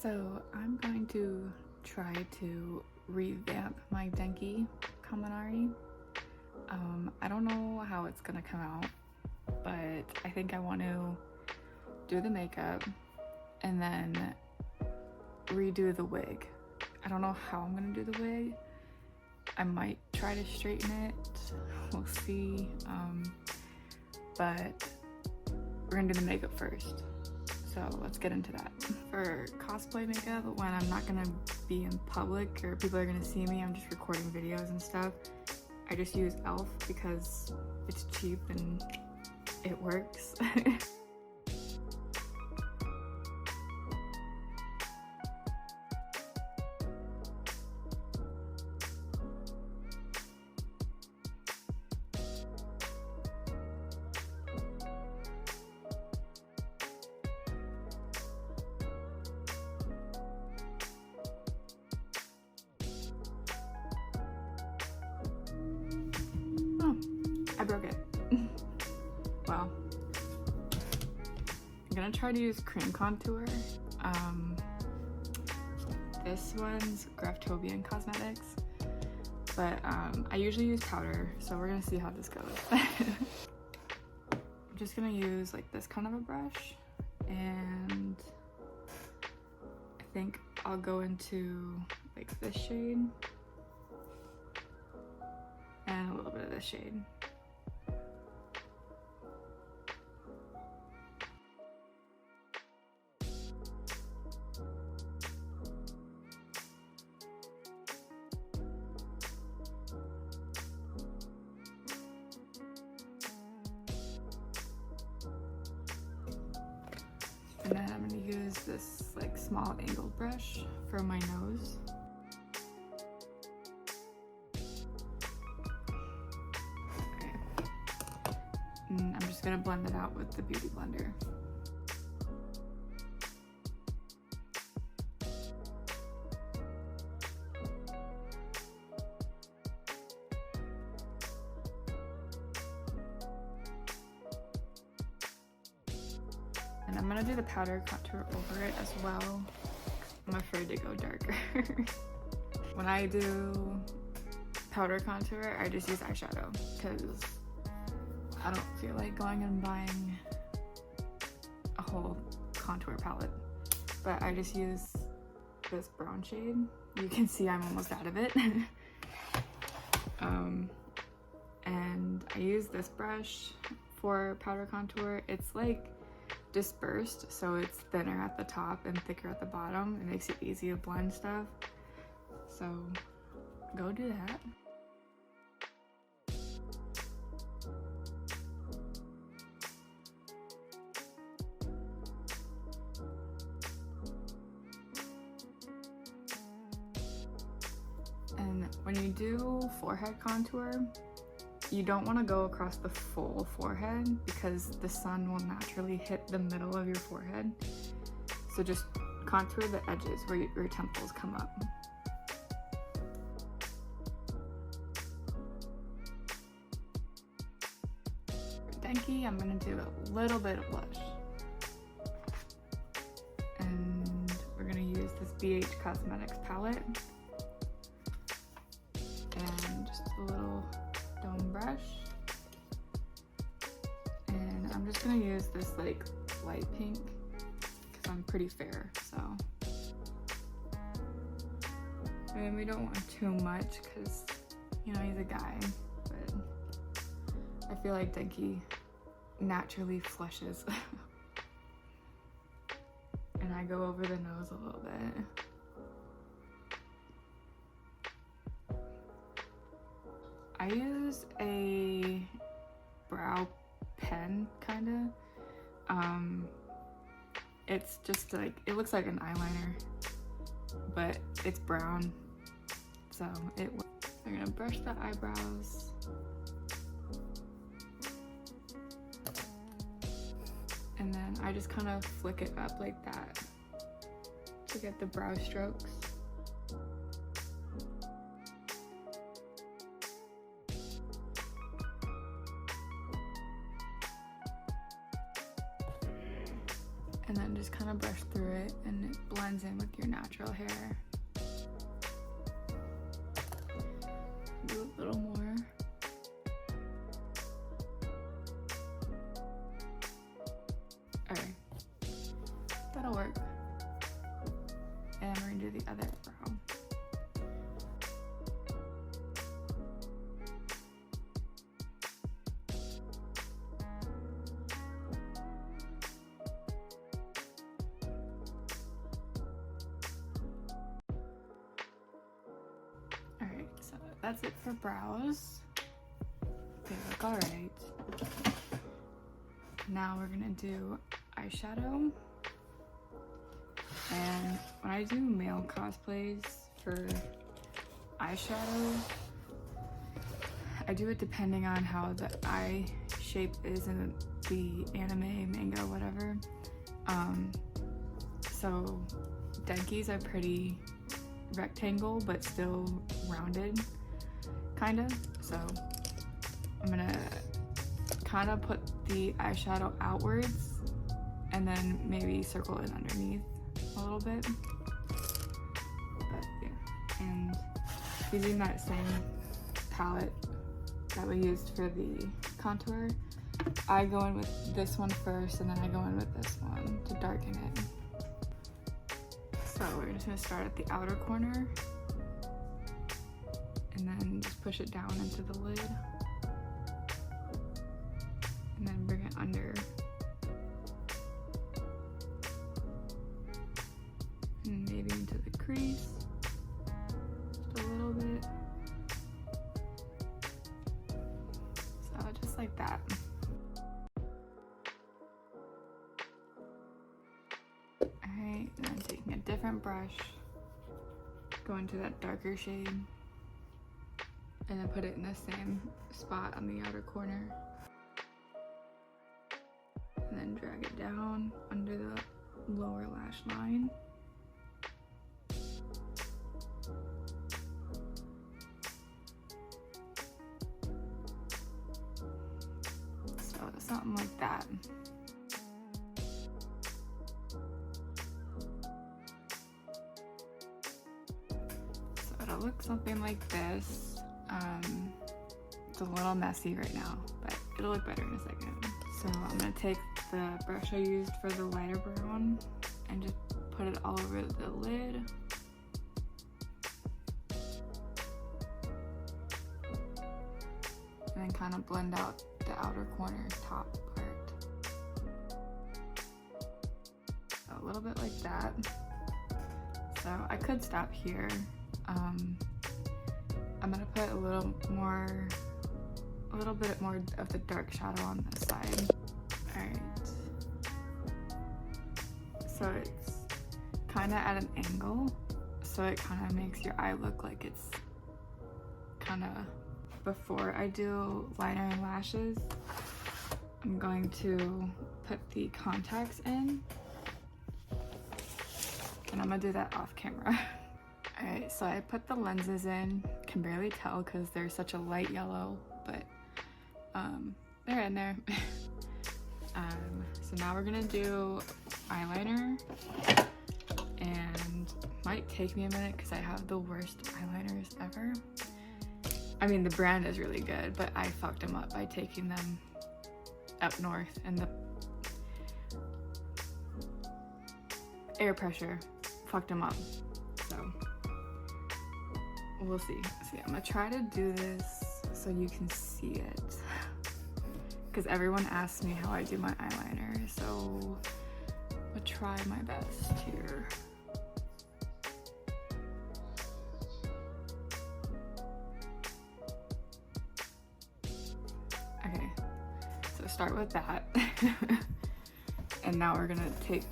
So I'm going to try to revamp my Denki Kaminari. I don't know how it's gonna come out, but I think I want to do the makeup and then redo the wig. I don't know how I'm gonna do the wig. I might try to straighten it, we'll see, but we're gonna do the makeup first. So let's get into that. For cosplay makeup, when I'm not gonna be in public or people are gonna see me, I'm just recording videos and stuff, I just use e.l.f. because it's cheap and it works. I broke it. Well, I'm gonna try to use cream contour. This one's Graftobian Cosmetics, but I usually use powder, so we're gonna see how this goes. I'm just gonna use like this kind of a brush, and I think I'll go into like this shade and a little bit of this shade. And then I'm going to use this like small angled brush for my nose. Okay. And I'm just going to blend it out with the Beauty Blender. And I'm gonna do the powder contour over it as well. I'm afraid to go darker. When I do powder contour, I just use eyeshadow because I don't feel like going and buying a whole contour palette. But I just use this brown shade. You can see I'm almost out of it. And I use this brush for powder contour. It's like dispersed, so it's thinner at the top and thicker at the bottom. It makes it easy to blend stuff, so go do that. And when you do forehead contour, you don't want to go across the full forehead because the sun will naturally hit the middle of your forehead. So just contour the edges where your temples come up. For Denki, I'm going to do a little bit of blush. And we're going to use this BH Cosmetics palette. And just a little dome brush, and I'm just gonna use this like light pink because I'm pretty fair, so I mean, we don't want too much because, you know, he's a guy, but I feel like Denki naturally flushes. And I go over the nose a little bit. I use a brow pen, kinda. It's just like, it looks like an eyeliner, but it's brown, so I'm gonna brush the eyebrows. And then I just kind of flick it up like that to get the brow strokes. And then just kind of brush through it. it and it blends in with your natural hair. Do a little more. Okay, that'll work. And we're gonna do the other brow. Alright, so that's it for brows. They look alright. Now we're gonna do eyeshadow. And when I do male cosplays for eyeshadow, I do it depending on how the eye shape is in the anime, manga, whatever. So Denki's are pretty rectangle but still rounded, kinda. So I'm gonna kind of put the eyeshadow outwards and then maybe circle it underneath a little bit. But yeah, and using that same palette that we used for the contour, I go in with this one first and then I go in with this one to darken it. So we're just gonna start at the outer corner and then just push it down into the lid and then bring it under and maybe into the crease just a little bit. So just like that. Alright, and then taking a different brush, go into that darker shade and then put it in the same spot on the outer corner. And then drag it down under the lower lash line. So something like that. So it'll look something like this. It's a little messy right now, but it'll look better in a second. So I'm gonna take the brush I used for the lighter brown and just put it all over the lid. And then kind of blend out the outer corner top part. A little bit like that. So I could stop here. I'm gonna put a little bit more of the dark shadow on this side. Alright. So it's kind of at an angle, so it kind of makes your eye look like it's kind of, before I do liner and lashes, I'm going to put the contacts in, and I'm gonna do that off camera. Alright, so I put the lenses in, can barely tell because they're such a light yellow, but they're in there. So now we're gonna do eyeliner, and might take me a minute because I have the worst eyeliners ever. I mean, the brand is really good, but I fucked them up by taking them up north, and the air pressure fucked them up. So we'll see. So yeah, I'm gonna try to do this so you can see it, because everyone asks me how I do my eyeliner, so I'm gonna try my best here. Okay, so start with that. And now we're gonna take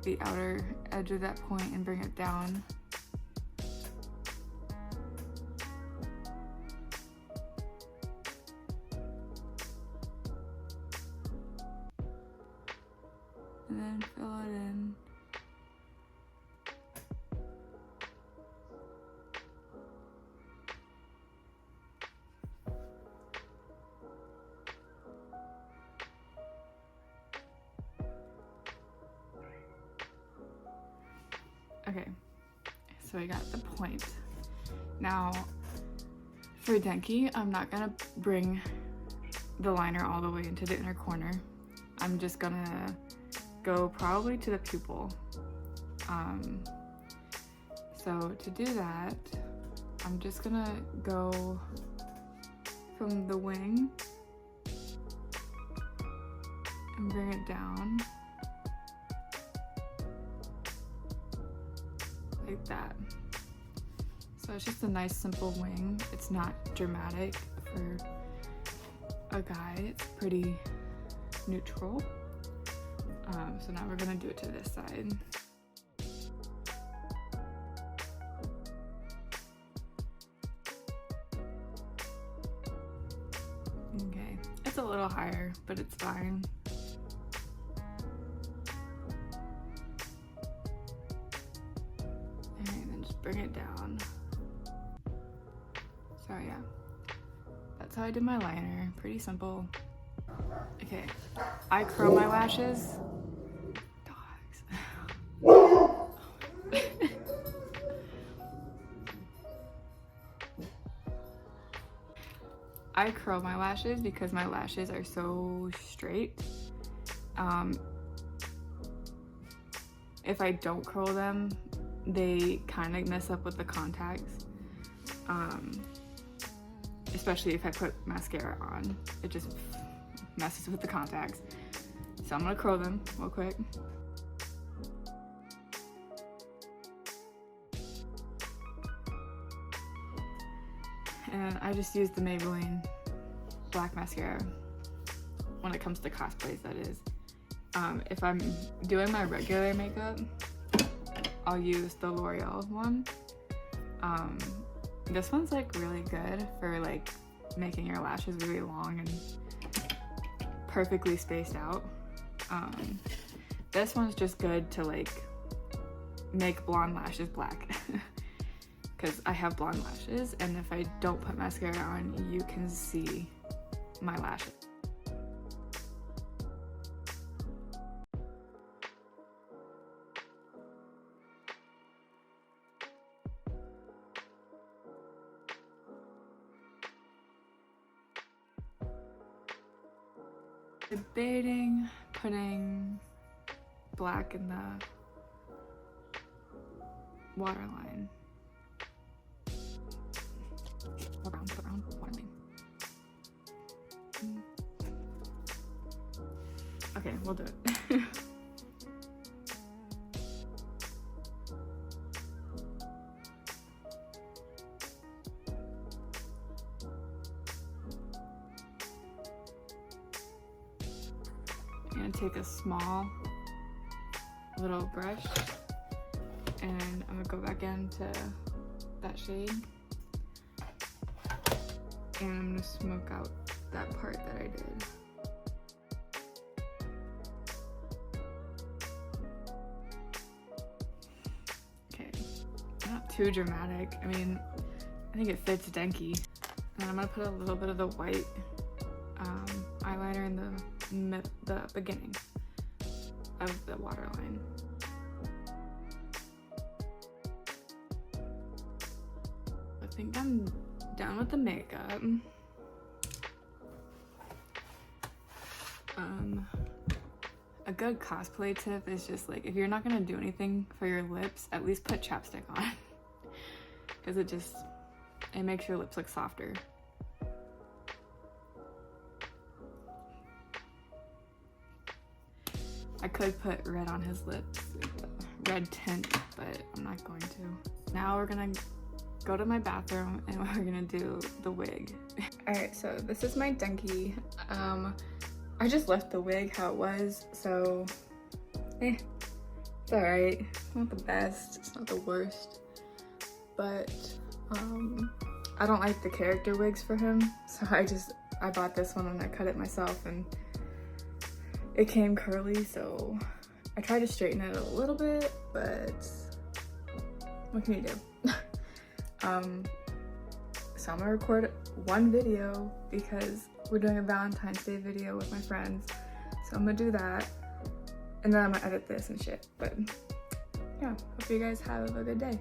the outer edge of that point and bring it down. And then fill it in. Okay, so I got the point. Now, for Denki, I'm not gonna bring the liner all the way into the inner corner. I'm just gonna go probably to the pupil. So to do that, I'm just gonna go from the wing and bring it down like that. So it's just a nice simple wing. It's not dramatic for a guy. It's pretty neutral. So now we're gonna do it to this side. Okay, it's a little higher, but it's fine. And then just bring it down. So yeah, that's how I did my liner. Pretty simple. Okay, I curl my lashes. Dogs. I curl my lashes because my lashes are so straight. If I don't curl them, they kind of mess up with the contacts. Especially if I put mascara on, it just messes with the contacts. So I'm gonna curl them real quick. And I just use the Maybelline black mascara when it comes to cosplays, that is. If I'm doing my regular makeup, I'll use the L'Oreal one. This one's like really good for like making your lashes really long and perfectly spaced out. This one's just good to like make blonde lashes black. Because I have blonde lashes, and if I don't put mascara on, you can see my lashes. Debating putting black in the waterline. Brown waterline. Okay, we'll do it. I'm gonna take a small little brush and I'm gonna go back into that shade. And I'm gonna smoke out that part that I did. Okay, not too dramatic. I mean, I think it fits Denki. And I'm gonna put a little bit of the white eyeliner in the beginning of the waterline. I think I'm done with the makeup. A good cosplay tip is just like, if you're not gonna do anything for your lips, at least put chapstick on. Because it makes your lips look softer. I could put red on his lips, red tint, but I'm not going to. Now we're gonna go to my bathroom and we're gonna do the wig. Alright, so this is my Denki. I just left the wig how it was, so it's alright. It's not the best, it's not the worst, but I don't like the character wigs for him, so I bought this one and I cut it myself and it came curly, so I tried to straighten it a little bit, but what can you do? So I'm gonna record one video because we're doing a Valentine's Day video with my friends. So I'm gonna do that and then I'm gonna edit this and shit. But yeah, hope you guys have a good day.